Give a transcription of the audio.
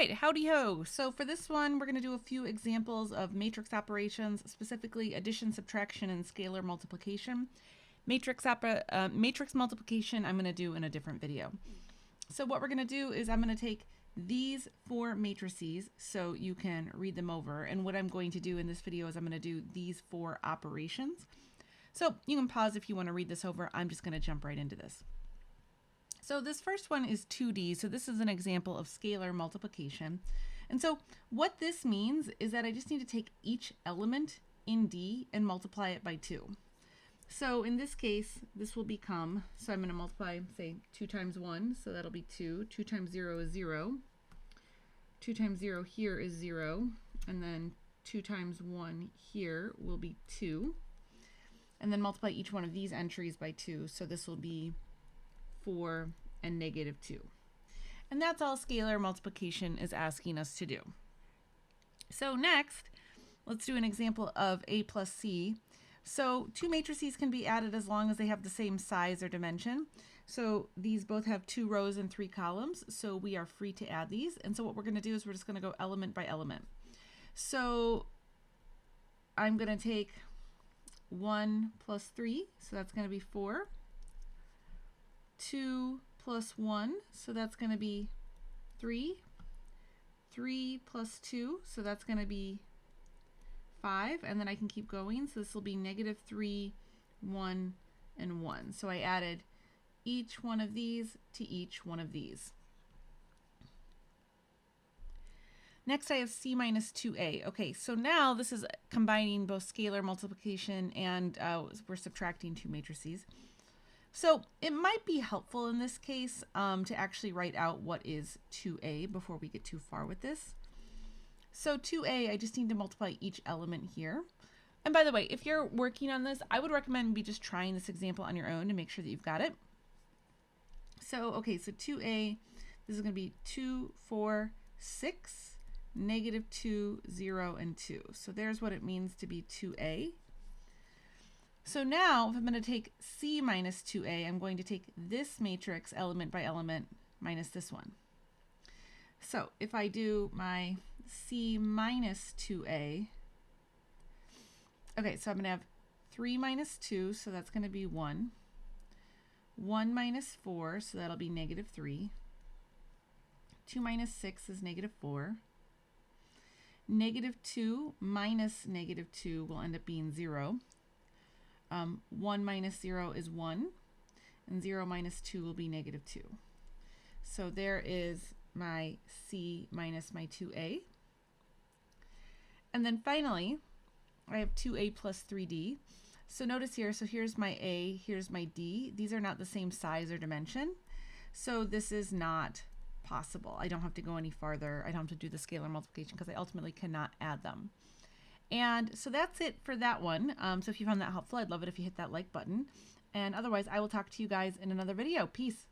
right, howdy ho. So for this one, we're going to do a few examples of matrix operations, specifically addition, subtraction, and scalar multiplication. Matrix multiplication I'm going to do in a different video. So what we're going to do is I'm going to take these four matrices so you can read them over. And what I'm going to do in this video is I'm going to do these four operations. So you can pause if you want to read this over. I'm just going to jump right into this. So this first one is 2D, so this is an example of scalar multiplication. And so what this means is that I just need to take each element in D and multiply it by 2. So in this case, this will become, so I'm going to multiply, say, 2 times 1, so that'll be 2. 2 times 0 is 0. 2 times 0 here is 0. And then 2 times 1 here will be 2. And then multiply each one of these entries by 2, so this will be 4 and negative 2. And that's all scalar multiplication is asking us to do. So next, let's do an example of A plus C. So two matrices can be added as long as they have the same size or dimension. So these both have 2 rows and 3 columns, so we are free to add these. And so what we're going to do is we're just going to go element by element. So I'm going to take 1 plus 3, so that's going to be 4. 2 plus 1, so that's going to be 3. 3 plus 2, so that's going to be 5. And then I can keep going, so this will be negative 3, 1, and 1. So I added each one of these to each one of these. Next I have C minus 2A. Okay, so now this is combining both scalar multiplication and we're subtracting two matrices. So it might be helpful in this case to actually write out what is 2A before we get too far with this. So 2A, I just need to multiply each element here. And by the way, if you're working on this, I would recommend maybe just trying this example on your own to make sure that you've got it. So, okay, so 2A, this is going to be 2, 4, 6, negative 2, 0, and 2. So there's what it means to be 2A. So now, if I'm going to take C minus 2A, I'm going to take this matrix element by element minus this one. So if I do my C minus 2A, okay, so I'm going to have 3 minus 2, so that's going to be 1. 1 minus 4, so that'll be negative 3. 2 minus 6 is negative 4. Negative 2 minus negative 2 will end up being 0. 1 minus 0 is 1, and 0 minus 2 will be negative 2. So there is my C minus my 2A. And then finally, I have 2A plus 3D. So notice here, so here's my A, here's my D. These are not the same size or dimension. So this is not possible. I don't have to go any farther. I don't have to do the scalar multiplication because I ultimately cannot add them. And so that's it for that one. So if you found that helpful, I'd love it if you hit that like button. And otherwise, I will talk to you guys in another video. Peace.